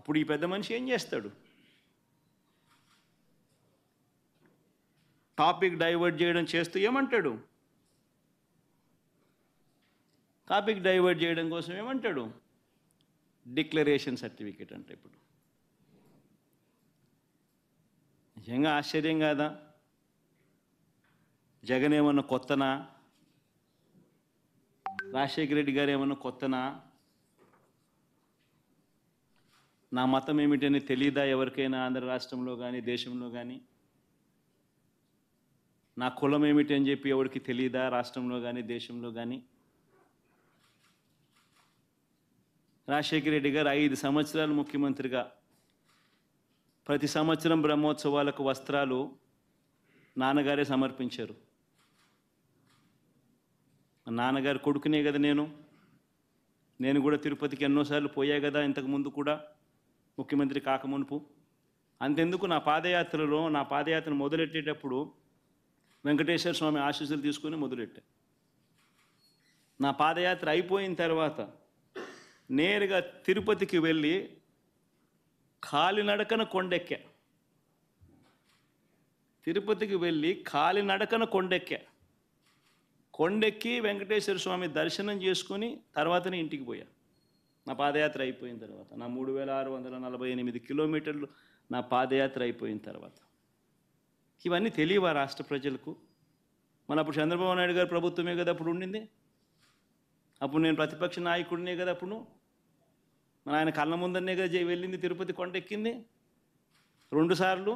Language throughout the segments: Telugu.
అప్పుడు ఈ పెద్ద మనిషి ఏం చేస్తాడు? టాపిక్ డైవర్ట్ చేయడం చేస్తూ ఏమంటాడు? టాపిక్ డైవర్ట్ చేయడం కోసం ఏమంటాడు? డిక్లరేషన్ సర్టిఫికేట్ అంటే ఇప్పుడు నిజంగా ఆశ్చర్యం కాదా? జగన్ ఏమన్నా కొత్తనా? రాజశేఖర రెడ్డి గారు ఏమన్నా కొత్తనా? నా మతం ఏమిటని తెలీదా ఎవరికైనా ఆంధ్ర రాష్ట్రంలో కానీ దేశంలో కానీ? నా కులం ఏమిటి అని చెప్పి ఎవరికి తెలీదా రాష్ట్రంలో కానీ దేశంలో కానీ? రాజశేఖర రెడ్డి గారు 5 సంవత్సరాలు ముఖ్యమంత్రిగా ప్రతి సంవత్సరం బ్రహ్మోత్సవాలకు వస్త్రాలు నాన్నగారే సమర్పించారు. నాన్నగారు కొడుకునే కదా నేను కూడా తిరుపతికి ఎన్నోసార్లు పోయా కదా ఇంతకుముందు కూడా ముఖ్యమంత్రి కాకమునుపు. అంతెందుకు నా పాదయాత్ర మొదలెట్టేటప్పుడు వెంకటేశ్వర స్వామి ఆశీస్సులు తీసుకొని మొదలెట్టా. నా పాదయాత్ర అయిపోయిన తర్వాత నేరుగా తిరుపతికి వెళ్ళి కాలినడకన కొండెక్కా. తిరుపతికి వెళ్ళి కాలినడకన కొండెక్కి వెంకటేశ్వర స్వామి దర్శనం చేసుకొని తర్వాతనే ఇంటికి పోయా. నా పాదయాత్ర అయిపోయిన తర్వాత నా 3648 కిలోమీటర్లు నా పాదయాత్ర అయిపోయిన తర్వాత. ఇవన్నీ తెలియవా రాష్ట్ర ప్రజలకు? మన అప్పుడు చంద్రబాబు నాయుడు గారు ప్రభుత్వమే కదా అప్పుడు ఉండింది. అప్పుడు నేను ప్రతిపక్ష నాయకుడినే కదా అప్పుడు. మన ఆయన కళ్ళ ముందరనే కదా వెళ్ళింది తిరుపతి కొండెక్కింది 2 సార్లు.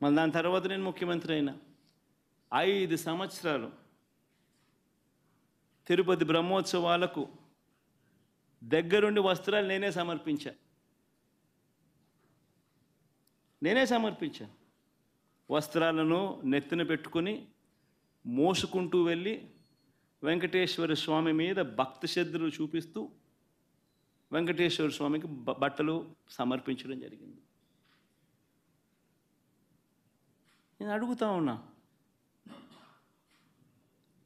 మళ్ళీ దాని తర్వాత నేను ముఖ్యమంత్రి అయినా 5 సంవత్సరాలు తిరుపతి బ్రహ్మోత్సవాలకు దగ్గరుండి వస్త్రాలు నేనే సమర్పించా. వస్త్రాలను నెత్తిన పెట్టుకుని మోసుకుంటూ వెళ్ళి వెంకటేశ్వర స్వామి మీద భక్తి శ్రద్ధలు చూపిస్తూ వెంకటేశ్వర స్వామికి బట్టలు సమర్పించడం జరిగింది. నేను అడుగుతా ఉన్నా,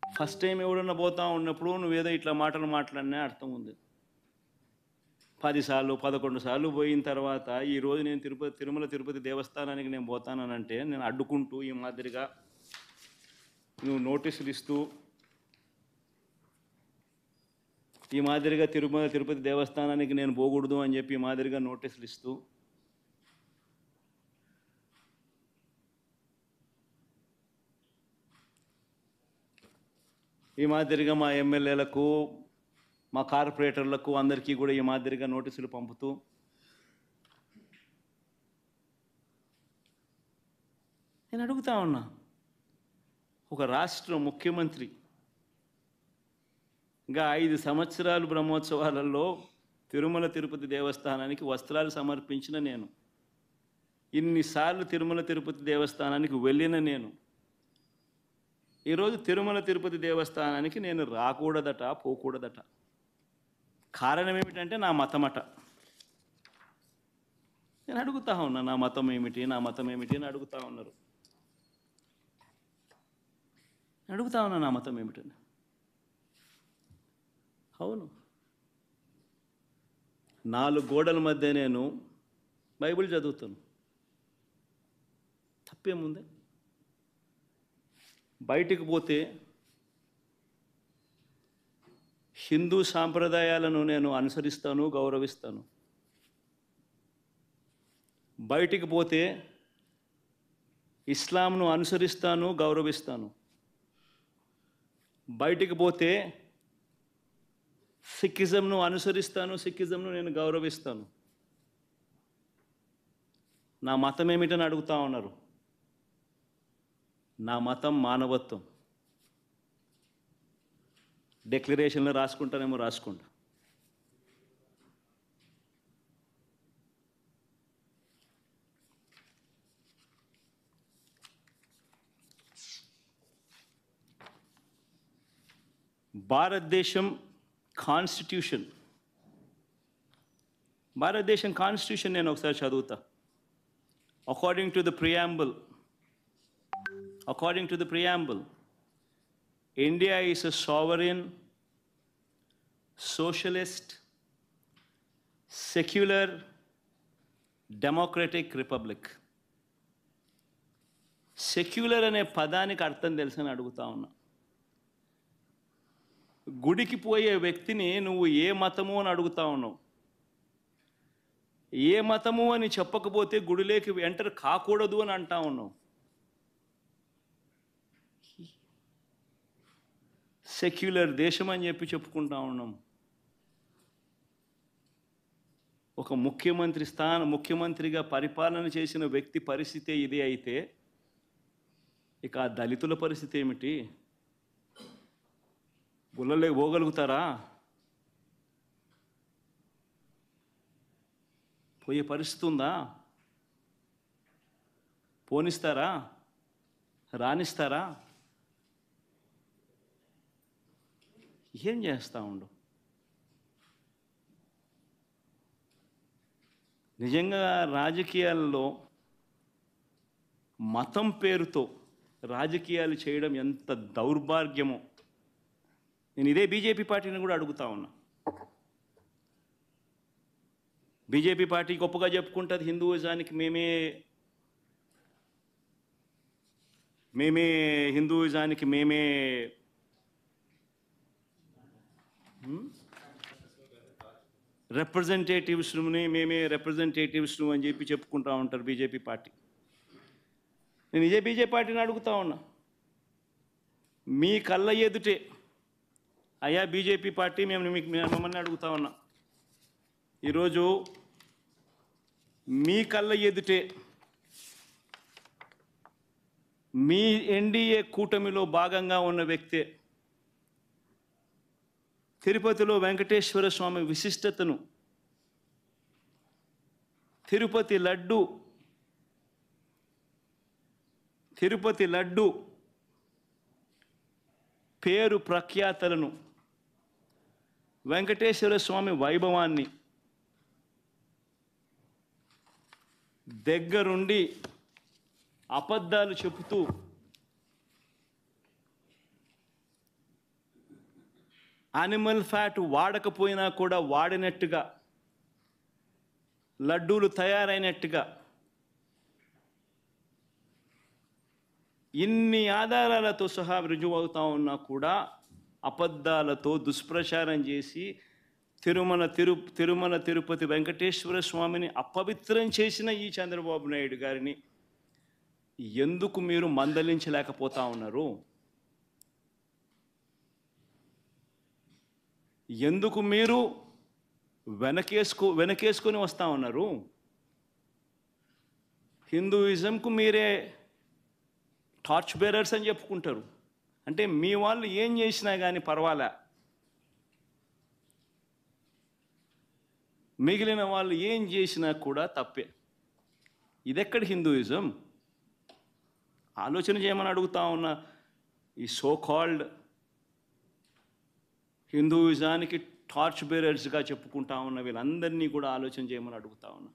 ఫస్ట్ టైం ఎవడన్నా పోతా ఉన్నప్పుడు నువ్వేదో ఇట్లా మాటలు మాట్లాడినా అర్థం ఉంది. 10 సార్లు 11 సార్లు పోయిన తర్వాత ఈరోజు నేను తిరుమల తిరుపతి దేవస్థానానికి నేను పోతానంటే నేను అడ్డుకుంటూ ఈ మాదిరిగా నువ్వు నోటీసులు ఇస్తూ ఈ మాదిరిగా తిరుమల తిరుపతి దేవస్థానానికి నేను పోకూడదు అని చెప్పి ఈ మాదిరిగా నోటీసులు ఇస్తూ ఈ మాదిరిగా మా ఎమ్మెల్యేలకు మా కార్పొరేటర్లకు అందరికీ కూడా ఈ మాదిరిగా నోటీసులు పంపుతూ నేను అడుగుతా ఉన్నా, ఒక రాష్ట్ర ముఖ్యమంత్రి ఇంకా 5 సంవత్సరాలు బ్రహ్మోత్సవాలలో తిరుమల తిరుపతి దేవస్థానానికి వస్త్రాలు సమర్పించిన నేను, ఇన్నిసార్లు తిరుమల తిరుపతి దేవస్థానానికి వెళ్ళిన నేను, ఈరోజు తిరుమల తిరుపతి దేవస్థానానికి నేను రాకూడదట, పోకూడదట. కారణం ఏమిటంటే నా మతమట. నేను అడుగుతా ఉన్నా, నా మతం ఏమిటి అని అడుగుతా ఉన్నారు. అడుగుతా ఉన్నా నా మతం ఏమిటని. అవును, 4 గోడల మధ్య నేను బైబిల్ చదువుతాను, తప్పేముంది? బయటికి పోతే హిందూ సాంప్రదాయాలను నేను అనుసరిస్తాను, గౌరవిస్తాను. బయటికి పోతే ఇస్లాంను అనుసరిస్తాను, గౌరవిస్తాను. బయటికి పోతే సిక్కిజంను అనుసరిస్తాను, సిక్కిజంను నేను గౌరవిస్తాను. నా మతం ఏమిటని అడుగుతా ఉన్నారు. నా మతం మానవత్వం. డిక్లరేషన్లో రాసుకుంటానేమో రాసుకుంటా. భారతదేశం కాన్స్టిట్యూషన్ నేను ఒకసారి చదువుతా. According to the preamble, India is a sovereign, socialist, secular, democratic republic. Secular అనే పదానికి అర్థం తెలుసని అడుగుతా ఉన్నా. గుడికి పోయే వ్యక్తిని నువ్వు ఏ మతము అని అడుగుతా ఉన్నావు. ఏ మతము అని చెప్పకపోతే గుడిలోకి ఎంటర్ కాకూడదు అని అంటా ఉన్నావు. సెక్యులర్ దేశం అని చెప్పి చెప్పుకుంటా ఉన్నాం. ఒక ముఖ్యమంత్రిగా పరిపాలన చేసిన వ్యక్తి పరిస్థితి ఇదే అయితే ఇక ఆ దళితుల పరిస్థితి ఏమిటి? గుళ్ళలే పోగలుగుతారా? పోయే పరిస్థితి ఉందా? పోనిస్తారా? రానిస్తారా? ఏం చేస్తూ ఉండు? నిజంగా రాజకీయాల్లో మతం పేరుతో రాజకీయాలు చేయడం ఎంత దౌర్భాగ్యమో నేను ఇదే బీజేపీ పార్టీని కూడా అడుగుతా ఉన్నా. బీజేపీ పార్టీ గొప్పగా చెప్పుకుంటుంది హిందూయిజానికి మేమే రిప్రజెంటేటివ్స్ను అని చెప్పి చెప్పుకుంటా ఉంటారు బీజేపీ పార్టీ. నేను ఇదే బీజేపీ పార్టీని అడుగుతా ఉన్నా, మీ కళ్ళ ఎదుటే అయ్యా బీజేపీ పార్టీ మిమ్మల్ని అడుగుతా ఉన్నా, ఈరోజు మీ కళ్ళ ఎదుటే మీ ఎన్డీఏ కూటమిలో భాగంగా ఉన్న వ్యక్తే తిరుపతిలో వెంకటేశ్వర స్వామి విశిష్టతను, తిరుపతి లడ్డు పేరు ప్రఖ్యాతలను, వెంకటేశ్వర స్వామి వైభవాన్ని దగ్గరుండి అబద్ధాలు చెబుతూ యానిమల్ ఫ్యాట్ వాడకపోయినా కూడా వాడినట్టుగా, లడ్డూలు తయారైనట్టుగా ఇన్ని ఆధారాలతో సహా రుజువు అవుతా ఉన్నా కూడా అబద్ధాలతో దుష్ప్రచారం చేసి తిరుమల తిరుపతి వెంకటేశ్వర స్వామిని అపవిత్రం చేసిన ఈ చంద్రబాబు నాయుడు గారిని ఎందుకు మీరు మందలించలేకపోతా ఉన్నారు? ఎందుకు మీరు వెనకేసుకొని వస్తూ ఉన్నారు? హిందూయిజంకు మీరే టార్చ్ బేరర్స్ అని చెప్పుకుంటారు. అంటే మీ వాళ్ళు ఏం చేసినా కానీ పర్వాలే, మిగిలిన వాళ్ళు ఏం చేసినా కూడా తప్పే. ఇదెక్కడ హిందూయిజం? ఆలోచన చేయమని అడుగుతా ఉన్న ఈ సో కాల్డ్ హిందూయిజానికి టార్చ్ బేరర్స్గా చెప్పుకుంటా ఉన్న వీళ్ళందరినీ కూడా ఆలోచన చేయమని అడుగుతా ఉన్నా.